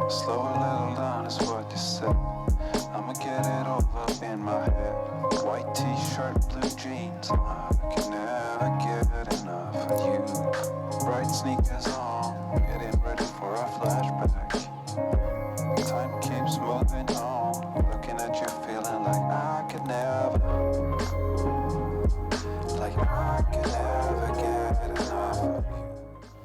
Slow a little down is what you said. I'ma get it all up in my head. White t-shirt, blue jeans. I can never get enough of you. Bright sneakers on, getting ready for a flashback. Time keeps moving on, looking at you, feeling like I could never get enough of you.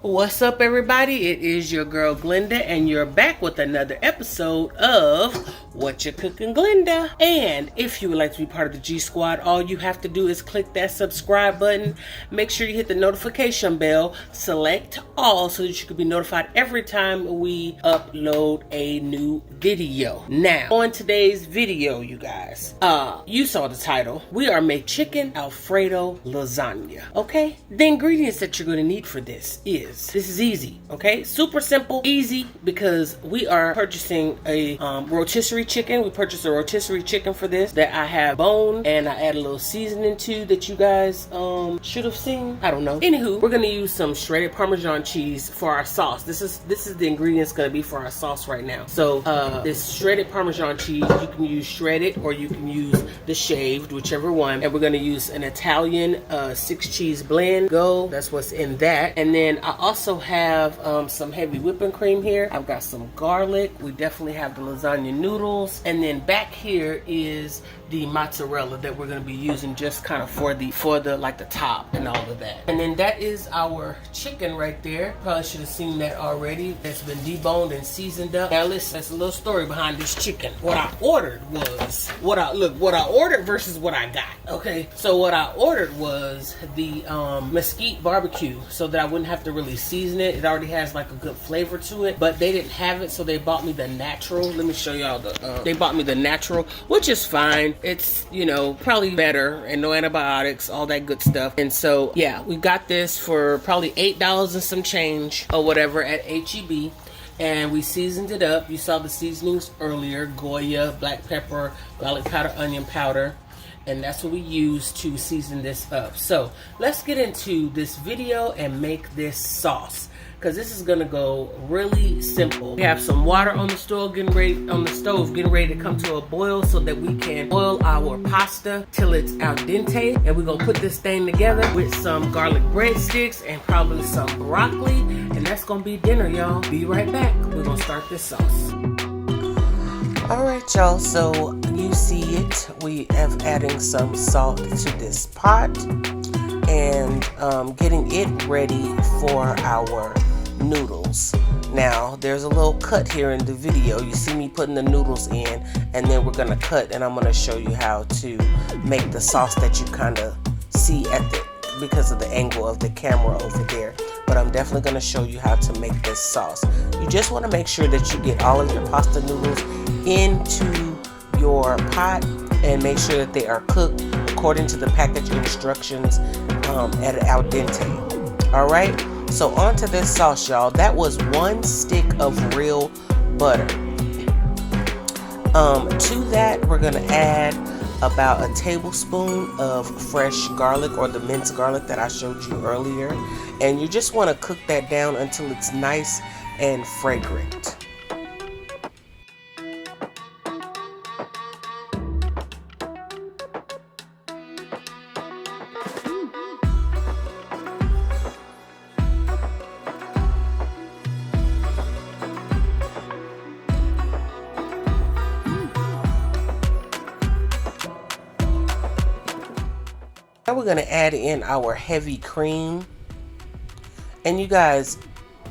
What's up, everybody? It is your girl Glenda, and you're back with another episode of Whatcha Cookin Glenda. And if you would like to be part of the G Squad, all you have to do is click that subscribe button. Make sure you hit the notification bell, select all, so that you can be notified every time we upload a new video. Now, on today's video, you guys, you saw the title. We are making Chicken Alfredo Lasagna. Okay, the ingredients that you're going to need for this is easy. Okay, super simple, easy, because we are purchasing a rotisserie chicken. We purchased a rotisserie chicken for this that I have boned, and I add a little seasoning to that you guys should have seen. I don't know. Anywho, we're gonna use some shredded Parmesan cheese for our sauce. This is the ingredients gonna be for our sauce right now. So this shredded Parmesan cheese, you can use shredded or you can use the shaved, whichever one. And we're gonna use an Italian 6-cheese blend. That's what's in that. And then I also have some heavy whipping cream here. I've got some garlic. We definitely have the lasagna noodles. And then back here is the mozzarella that we're going to be using just kind of for the like the top and all of that. And then that is our chicken right there. Probably should have seen that already. It's been deboned and seasoned up. Now listen, there's a little story behind this chicken. What I ordered was what I ordered versus what I got. Okay, so what I ordered was the mesquite barbecue, so that I wouldn't have to really season it. It already has like a good flavor to it, but they didn't have it, so they bought me the natural. Let me show y'all they bought me the natural, which is fine. It's, you know, probably better, and no antibiotics, all that good stuff. And so yeah, we got this for probably $8 and some change or whatever at HEB. And we seasoned it up. You saw the seasonings earlier: Goya, black pepper, garlic powder, onion powder. And that's what we use to season this up. So let's get into this video and make this sauce, because this is gonna go really simple. We have some water on the stove getting ready to come to a boil, so that we can boil our pasta till it's al dente. And we're gonna put this thing together with some garlic breadsticks and probably some broccoli, and that's gonna be dinner, y'all. Be right back. We're gonna start this sauce. Alright, y'all, so you see it. We have adding some salt to this pot and getting it ready for our noodles. Now, there's a little cut here in the video. You see me putting the noodles in, and then we're gonna cut, and I'm gonna show you how to make the sauce that you kind of see because of the angle of the camera over there. But I'm definitely gonna show you how to make this sauce. You just want to make sure that you get all of your pasta noodles into your pot and make sure that they are cooked according to the package instructions at al dente. All right, so on to this sauce, y'all. That was 1 stick of real butter. To that, we're gonna add about a tablespoon of fresh garlic, or the minced garlic that I showed you earlier. And you just want to cook that down until it's nice and fragrant. Now we're going to add in our heavy cream. And you guys,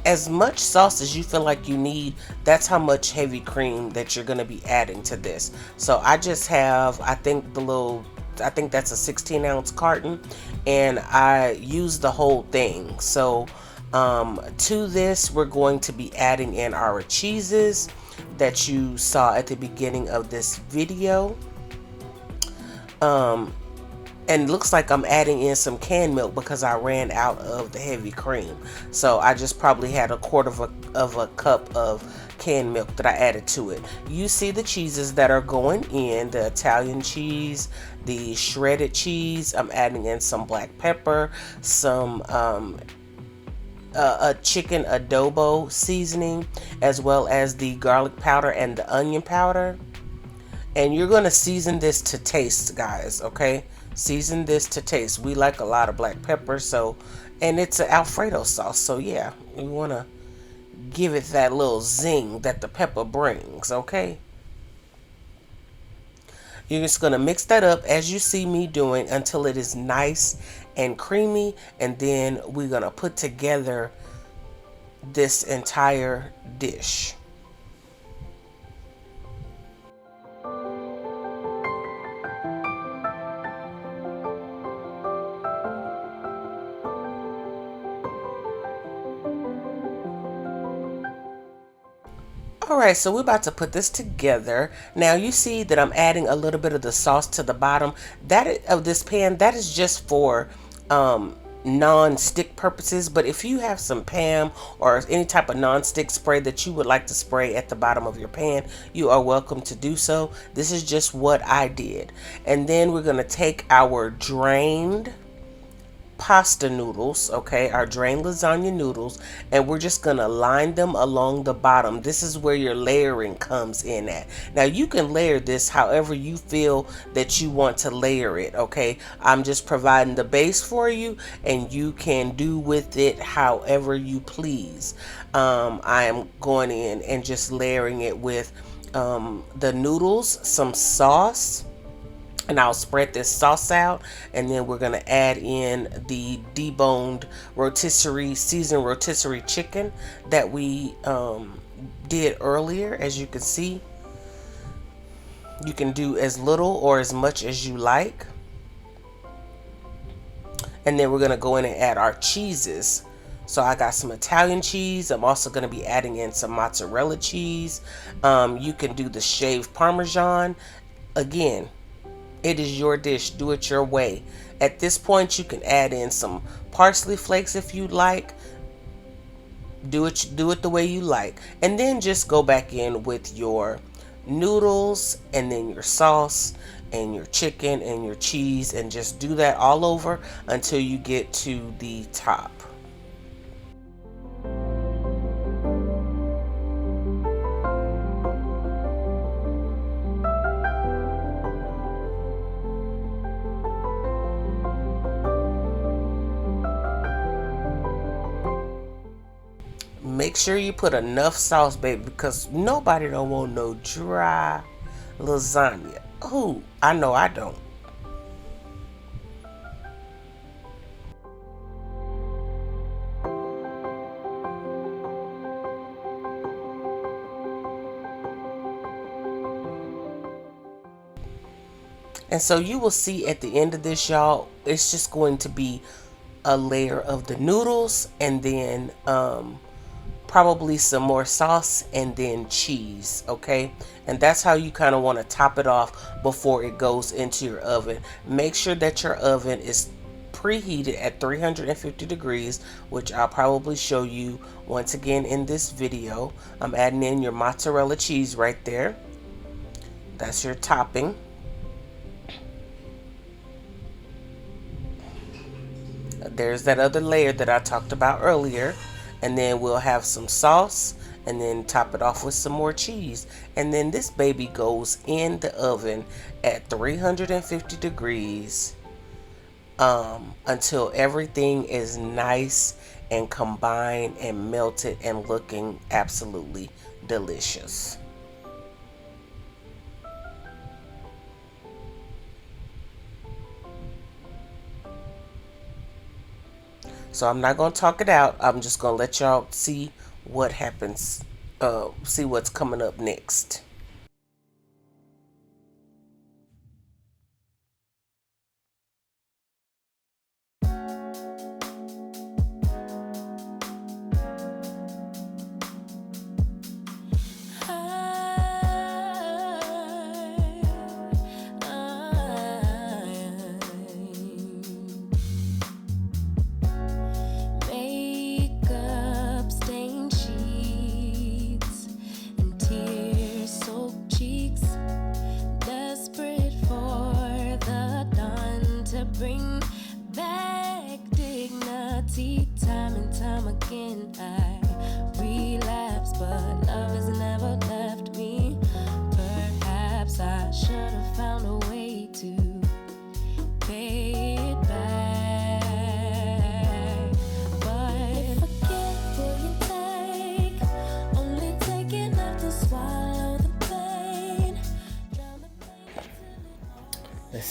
as much sauce as you feel like you need, that's how much heavy cream that you're going to be adding to this. So I just have, I think that's a 16-ounce carton, and I use the whole thing. So to this, we're going to be adding in our cheeses that you saw at the beginning of this video. And looks like I'm adding in some canned milk because I ran out of the heavy cream. So I just probably had a quarter of a cup of canned milk that I added to it. You see the cheeses that are going in: the Italian cheese, the shredded cheese. I'm adding in some black pepper, some a chicken adobo seasoning, as well as the garlic powder and the onion powder. And you're going to season this to taste, guys, okay? Season this to taste. We like a lot of black pepper, so, and it's an Alfredo sauce, so yeah, you want to give it that little zing that the pepper brings, okay? You're just going to mix that up as you see me doing until it is nice and creamy, and then we're going to put together this entire dish. Alright, so we're about to put this together. Now you see that I'm adding a little bit of the sauce to the bottom of this pan. That is just for non-stick purposes, but if you have some Pam or any type of non-stick spray that you would like to spray at the bottom of your pan, you are welcome to do so. This is just what I did. And then we're going to take our drained pasta noodles, okay, our drained lasagna noodles, and we're just gonna line them along the bottom. This is where your layering comes in at. Now you can layer this however you feel that you want to layer it, okay? I'm just providing the base for you, and you can do with it however you please. I am going in and just layering it with the noodles, some sauce, and I'll spread this sauce out, and then we're going to add in the deboned seasoned rotisserie chicken that we did earlier. As you can see, you can do as little or as much as you like. And then we're going to go in and add our cheeses. So I got some Italian cheese. I'm also going to be adding in some mozzarella cheese. You can do the shaved Parmesan. Again, it is your dish. Do it your way. At this point, you can add in some parsley flakes if you like. Do it the way you like. And then just go back in with your noodles and then your sauce and your chicken and your cheese, and just do that all over until you get to the top. Make sure you put enough sauce, baby, because nobody don't want no dry lasagna. Oh, I know I don't. And so you will see at the end of this, y'all, it's just going to be a layer of the noodles, and then probably some more sauce, and then cheese, okay? And that's how you kind of want to top it off before it goes into your oven. Make sure that your oven is preheated at 350 degrees, which I'll probably show you once again in this video. I'm adding in your mozzarella cheese right there. That's your topping. There's that other layer that I talked about earlier. And then we'll have some sauce, and then top it off with some more cheese. And then this baby goes in the oven at 350 degrees until everything is nice and combined and melted and looking absolutely delicious. So I'm not going to talk it out. I'm just going to let y'all see what happens, see what's coming up next.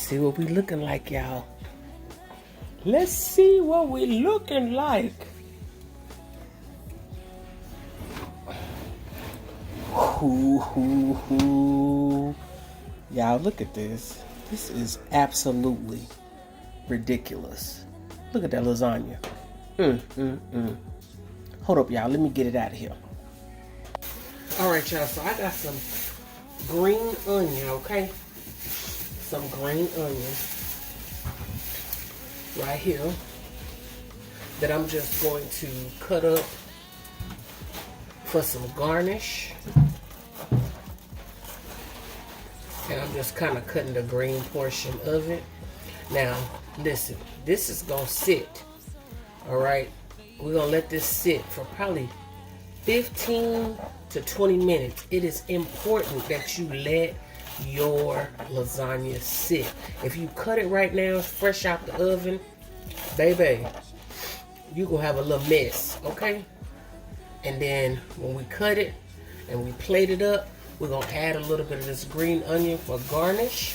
see what we looking like, y'all. Let's see what we looking like. Y'all, look at this. This is absolutely ridiculous. Look at that lasagna. Hold up, y'all. Let me get it out of here. All right, y'all. So I got some green onion, okay? Some green onion right here that I'm just going to cut up for some garnish. And I'm just kind of cutting the green portion of it. Now, listen, this is gonna sit, all right? We're gonna let this sit for probably 15 to 20 minutes. It is important that you let your lasagna sit. If you cut it right now, fresh out the oven, baby, you gonna have a little mess, okay? And then when we cut it and we plate it up, we're gonna add a little bit of this green onion for garnish.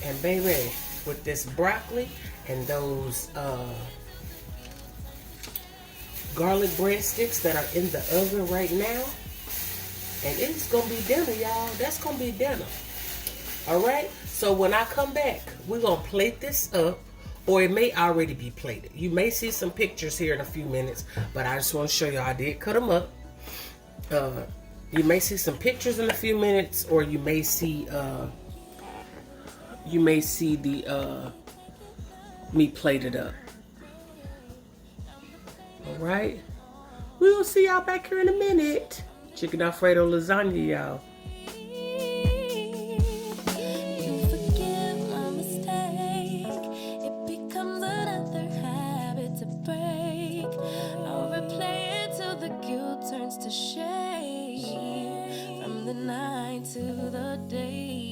And baby, with this broccoli and those garlic breadsticks that are in the oven right now, and it's gonna be dinner, y'all. That's gonna be dinner. All right, so when I come back, we're gonna plate this up, or it may already be plated. You may see some pictures here in a few minutes, but I just want to show you I did cut them up. You may see some pictures in a few minutes, or you may see the me plated up. All right, we'll see y'all back here in a minute. Chicken Alfredo lasagna, y'all. To shade from the night to the day.